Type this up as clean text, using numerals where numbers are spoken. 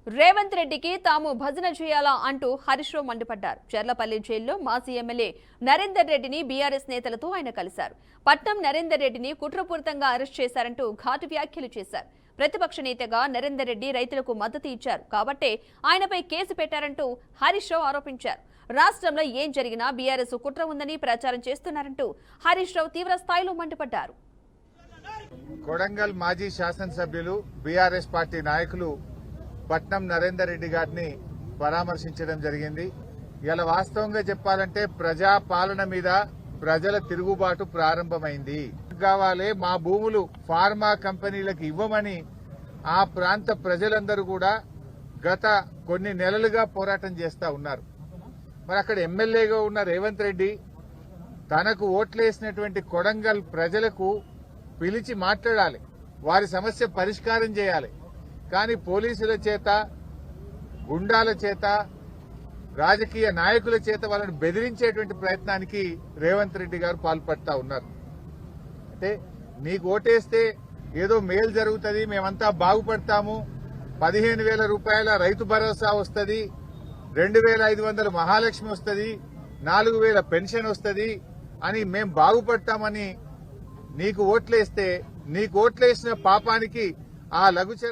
రేవంత్ రెడ్డికి తాము భజన చేయాలా అంటూ హరీష్ రావు మండిపడ్డారు. చెర్లపల్లి జైల్లో మాజీ ఎమ్మెల్యే నరేందర్ రెడ్డిని బీఆర్ఎస్ నేతలతో ఆయన కలిశారు. పట్నం నరేందర్ రెడ్డిని కుట్రపూరితంగా అరెస్ట్ చేశారంటూ ఘాటు వ్యాఖ్యలు చేశారు. ప్రతిపక్ష నేతగా నరేందర్ రెడ్డి రైతులకు మద్దతు ఇచ్చారు కాబట్టే ఆయనపై కేసు పెట్టారంటూ హరీష్ రావు ఆరోపించారు. రాష్ట్రంలో ఏం జరిగినా బీఆర్ఎస్ కుట్ర ఉందని ప్రచారం చేస్తున్నారంటూ హరీష్ రావు తీవ్ర స్థాయిలో మండిపడ్డారు. కొడంగల్ మాజీ శాసనసభ్యులు బీఆర్ఎస్ పార్టీ నాయకులు పట్నం నరేందర్ రెడ్డి గారిని పరామర్శించడం జరిగింది. ఇలా వాస్తవంగా చెప్పాలంటే ప్రజా పాలన మీద ప్రజల తిరుగుబాటు ప్రారంభమైంది. కావాలి మా భూములు ఫార్మా కంపెనీలకు ఇవ్వమని ఆ ప్రాంత ప్రజలందరూ కూడా గత కొన్ని నెలలుగా పోరాటం చేస్తా ఉన్నారు. మరి అక్కడ ఎమ్మెల్యేగా ఉన్న రేవంత్ రెడ్డి తనకు ఓట్లేసినటువంటి కొడంగల్ ప్రజలకు పిలిచి మాట్లాడాలి, వారి సమస్య పరిష్కారం చేయాలి. కానీ పోలీసుల చేత, గుండాల చేత, రాజకీయ నాయకుల చేత వాళ్ళని బెదిరించేటువంటి ప్రయత్నానికి రేవంత్ రెడ్డి గారు పాల్పడతా ఉన్నారు. అంటే నీకు ఓటేస్తే ఏదో మేలు జరుగుతుంది, మేమంతా బాగుపడతాము, 15,000 రూపాయల రైతు భరోసా వస్తుంది, 2,500 మహాలక్ష్మి వస్తుంది, 4,000 పెన్షన్ వస్తుంది అని మేం బాగుపడతామని నీకు ఓట్లేస్తే నీకు ఓట్లేసిన పాపానికి ఆ లఘుచర్ల